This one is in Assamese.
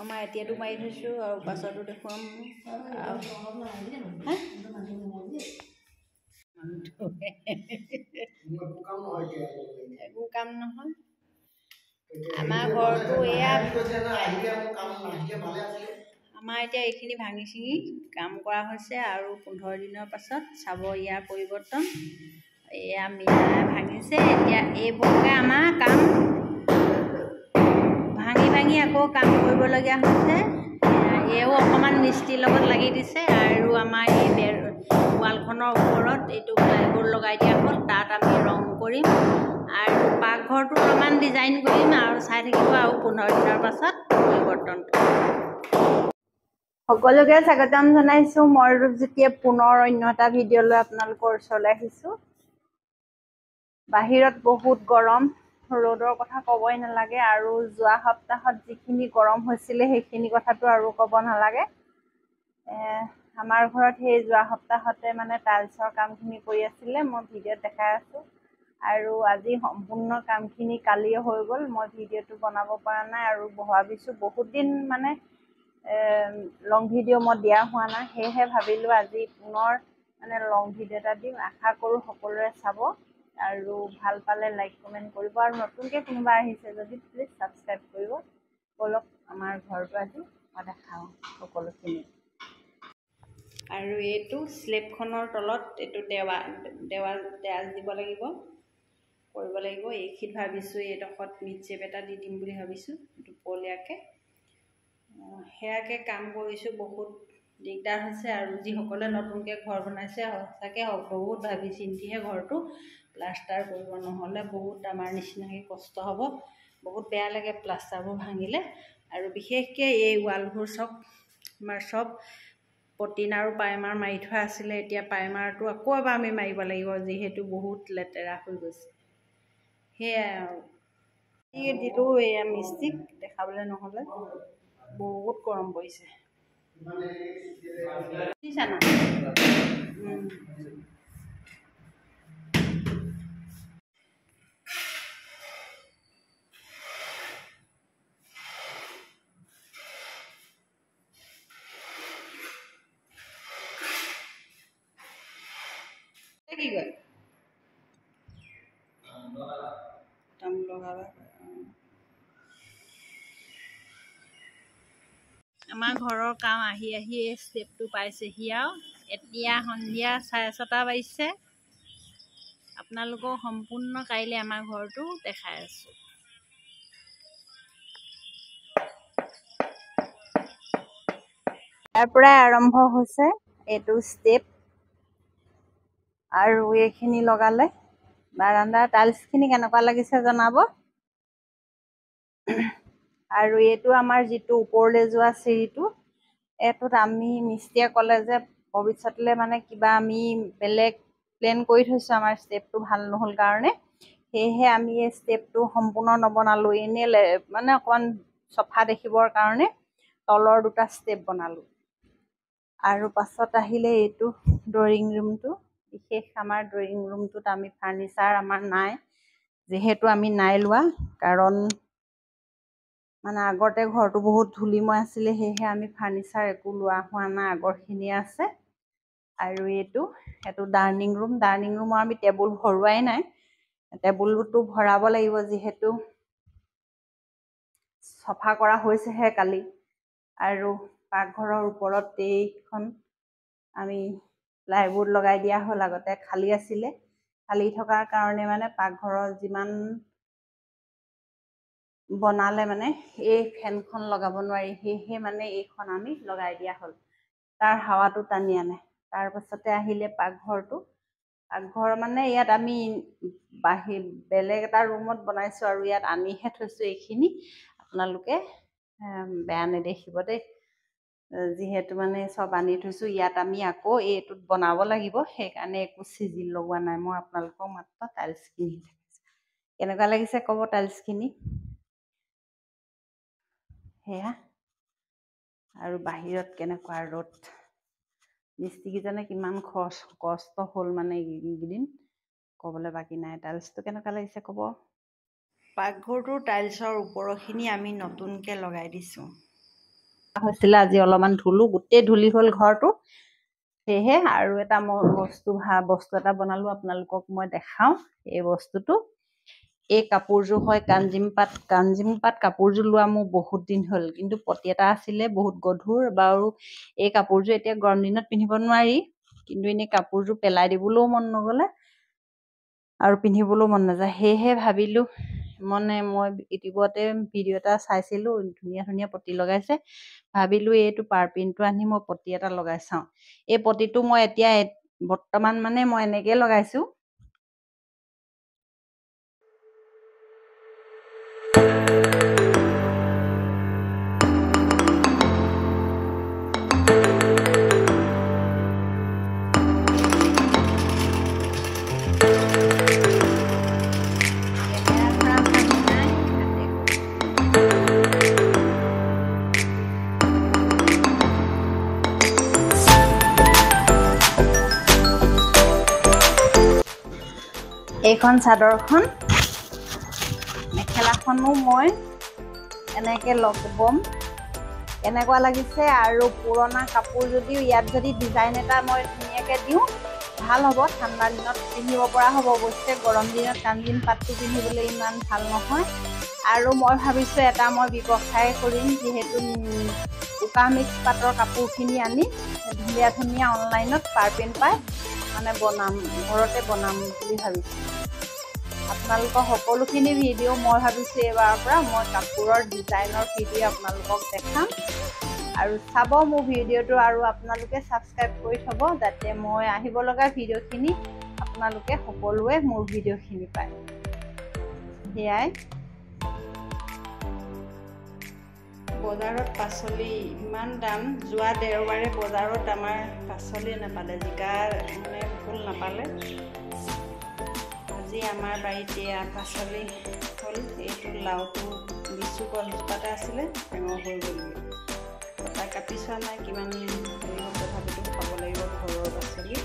আমাৰ এতিয়াতো মাৰি থৈছোঁ আৰু পাছতো দেখুৱাম একো কাম নহয় আমাৰ ঘৰটো এয়া আমাৰ এতিয়া এইখিনি ভাঙি চিঙি কাম কৰা হৈছে আৰু 15 দিনৰ পাছত চাব ইয়াৰ পৰিৱৰ্তন এয়া মিলাই ভাঙিছে এতিয়া এইবোৰকে আমাৰ কাম ভাঙি আকৌ কাম কৰিবলগীয়া হৈছে এও অকণমান মিস্ত্ৰীৰ লগত লাগি দিছে আৰু আমাৰ এই ৱালখনৰ ওপৰত এইটো প্লাইবোৰ্ড লগাই দিয়া হ'ল তাত আমি ৰং কৰিম আৰু পাকঘৰটো অলপমান ডিজাইন কৰিম আৰু চাই থাকিব আৰু 15 দিনৰ পাছত পৰিৱৰ্তনটো সকলোকে স্বাগতম জনাইছোঁ মই ৰূপজ্যোতিয়ে পুনৰ অন্য এটা ভিডিঅ' লৈ আপোনালোকৰ ওচৰলৈ আহিছোঁ বাহিৰত বহুত গৰম ৰ'দৰ কথা ক'বই নালাগে আৰু যোৱা সপ্তাহত যিখিনি গৰম হৈছিলে সেইখিনি কথাটো আৰু ক'ব নালাগে আমাৰ ঘৰত সেই যোৱা সপ্তাহতে মানে টাইলছৰ কামখিনি কৰি আছিলে মই ভিডিঅ'ত দেখাই আছোঁ আৰু আজি সম্পূৰ্ণ কামখিনি কালিয়ে হৈ গ'ল মই ভিডিঅ'টো বনাব পৰা নাই আৰু ভাবিছোঁ বহুত দিন মানে লং ভিডিঅ' মই দিয়া হোৱা নাই সেয়েহে ভাবিলোঁ আজি পুনৰ মানে লং ভিডিঅ' এটা দিম আশা কৰোঁ সকলোৱে চাব আৰু ভাল পালে লাইক কমেণ্ট কৰিব আৰু নতুনকৈ কোনোবা আহিছে যদি প্লিজ ছাবস্ক্ৰাইব কৰিব বলক আমাৰ ঘৰটো আজি মই দেখাওঁ সকলোখিনি আৰু এইটো স্লেবখনৰ তলত এইটো দেৱাল দিব লাগিব কৰিব লাগিব এইখিনিত ভাবিছোঁ এইডোখৰত মিড চেপ এটা দি দিম বুলি ভাবিছোঁ দুপলীয়াকৈ সেয়াকৈ কাম কৰিছোঁ বহুত দিগদাৰ হৈছে আৰু যিসকলে নতুনকৈ ঘৰ বনাইছে সঁচাকৈ বহুত ভাবি চিন্তিহে ঘৰটো প্লাষ্টাৰ কৰিব নহ'লে বহুত আমাৰ নিচিনাকৈ কষ্ট হ'ব বহুত বেয়া লাগে প্লাষ্টাৰবোৰ ভাঙিলে আৰু বিশেষকৈ এই ৱালবোৰ আমাৰ চব পটিন আৰু প্ৰাইমাৰ মাৰি থোৱা আছিলে এতিয়া প্ৰাইমাৰটো আকৌ এবাৰ আমি মাৰিব লাগিব যিহেতু বহুত লেতেৰা হৈ গৈছে সেয়াই আৰু দিলোঁ এয়া মিস্ত্ৰীক দেখাবলৈ নহ'লে বহুত গৰম পৰিছে বুজিছানা কি কয় তামোল লগাবা আমাৰ ঘৰৰ কাম আহি এই ষ্টেপটো পাইছেহি আৰু এতিয়া সন্ধিয়া 6:30 বাজিছে আপোনালোকক সম্পূৰ্ণ কাইলৈ আমাৰ ঘৰটো দেখাই আছোঁ ইয়াৰ পৰাই আৰম্ভ হৈছে এইটো ষ্টেপ আৰু এইখিনি লগালে বাৰান্দাৰ টাইলছখিনি কেনেকুৱা লাগিছে জনাব আৰু এইটো আমাৰ যিটো ওপৰলৈ যোৱা চিৰিটো এইটোত আমি মিস্ত্ৰীয়ে ক'লে যে ভৱিষ্যতলৈ মানে কিবা আমি বেলেগ প্লেন কৰি থৈছোঁ আমাৰ ষ্টেপটো ভাল নহ'ল কাৰণে সেয়েহে আমি এই ষ্টেপটো সম্পূৰ্ণ নবনালোঁ এনেই মানে অকণমান চফা দেখিবৰ কাৰণে তলৰ দুটা ষ্টেপ বনালোঁ আৰু পাছত আহিলে এইটো ড্ৰয়িং ৰুমটো বিশেষ আমাৰ ড্ৰয়িং ৰুমটোত আমি ফাৰ্নিচাৰ আমাৰ নাই যিহেতু আমি নাই লোৱা কাৰণ মানে আগতে ঘৰটো বহুত ধূলিময় আছিলে সেয়েহে আমি ফাৰ্নিচাৰ একো লোৱা হোৱা নাই আগৰখিনিয়ে আছে আৰু এইটো ডাইনিং ৰুমৰ আমি টেবুল ভৰোৱাই নাই টেবুলটো ভৰাব লাগিব যিহেতু চফা কৰা হৈছেহে কালি আৰু পাকঘৰৰ ওপৰত এইখন আমি প্লাইবোৰ্ড লগাই দিয়া হ'ল আগতে খালী আছিলে খালী থকাৰ কাৰণে মানে পাকঘৰৰ যিমান বনালে মানে এই ফেনখন লগাব নোৱাৰি সেয়েহে মানে এইখন আমি লগাই দিয়া হ'ল তাৰ হাৱাটো টানি আনে তাৰপাছতে আহিলে পাকঘৰ মানে ইয়াত আমি বেলেগ এটা ৰুমত বনাইছোঁ আৰু ইয়াত আনিহে থৈছোঁ এইখিনি আপোনালোকে বেয়া নেদেখিব দেই যিহেতু মানে চব আনি থৈছোঁ ইয়াত আমি আকৌ এইটোত বনাব লাগিব সেইকাৰণে একো চিজিল লগোৱা নাই মই আপোনালোকক মাত্ৰ টাইলছখিনি দেখাইছোঁ কেনেকুৱা লাগিছে ক'ব টাইলছখিনি সেয়া আৰু বাহিৰত কেনেকুৱা ৰ'দ মিস্ত্ৰীকেইজনে কিমান কষ্ট হ'ল মানে এইকেইদিন ক'বলৈ বাকী নাই। টাইলছটো কেনেকুৱা লাগিছে ক'ব। পাকঘৰটোৰ টাইলছৰ ওপৰখিনি আমি নতুনকৈ লগাই দিছোঁ। হৈছিলে আজি অলপমান ধুলো, গোটেই ধূলি হ'ল ঘৰটো। সেয়েহে আৰু এটা মই বস্তু এটা বনালোঁ, আপোনালোকক মই দেখাওঁ। এই বস্তুটো, এই কাপোৰযোৰ হয় কাঞ্জিম পাট কাপোৰযোৰ লোৱা মোৰ বহুত দিন হ'ল, কিন্তু পতি এটা আছিলে বহুত গধুৰ। বাৰু এই কাপোৰযোৰ এতিয়া গৰম দিনত পিন্ধিব নোৱাৰি, কিন্তু এনেই কাপোৰযোৰ পেলাই দিবলৈও মন নগ'লে আৰু পিন্ধিবলৈও মন নাযায়। সেয়েহে ভাবিলোঁ, মই ইউটিউবতে ভিডিঅ' এটা চাইছিলোঁ, ধুনীয়া ধুনীয়া পতি লগাইছে। ভাবিলোঁ এইটো পাৰপিনটো আনি মই পতি এটা লগাই চাওঁ। এই পতিটো মই এতিয়া বৰ্তমান মই এনেকৈ লগাইছোঁ। এইখন চাদৰখন, মেখেলাখনো মই এনেকৈ বম। কেনেকুৱা লাগিছে? আৰু পুৰণা কাপোৰ যদিও ইয়াত যদি ডিজাইন এটা মই ধুনীয়াকৈ দিওঁ, ভাল হ'ব। ঠাণ্ডা দিনত পিন্ধিব পৰা হ'ব। অৱশ্যে গৰম দিনত কাঞ্জিম পাটটো পিন্ধিবলৈ ইমান ভাল নহয়। আৰু মই ভাবিছোঁ এটা মই ব্যৱসায় কৰিম, যিহেতু উকা মিক্স পাটৰ কাপোৰখিনি আনি ধুনীয়া ধুনীয়া অনলাইনত পাৰপিন পাই বনাম, ঘৰতে বনাম বুলি ভাবিছোঁ। আপোনালোকৰ সকলোখিনি ভিডিঅ' মই ভাবিছোঁ এইবাৰৰ পৰা মই কাপোৰৰ ডিজাইনৰ ভিডিঅ' আপোনালোকক দেখাম। আৰু চাব মোৰ ভিডিঅ'টো, আৰু আপোনালোকে ছাবস্ক্ৰাইব কৰি থ'ব, যাতে মই আহিব লগা ভিডিঅ'খিনি আপোনালোকে সকলোৱে মোৰ ভিডিঅ'খিনি পায়। সেয়াই। বজাৰত পাচলি ইমান দাম। যোৱা দেওবাৰে বজাৰত আমাৰ পাচলিয়ে নাপালে, জিকা ফুল নাপালে। আজি আমাৰ বাৰীত এয়া পাচলি হ'ল। এইটো লাওটো লিচু গছজোপাতে আছিলে, ডাঙৰ হৈ গ'ল। তাই কাটি চোৱা নাই কিমান হেৰি হ'ল, তথাপিতো খাব লাগিব ঘৰৰ পাচলি।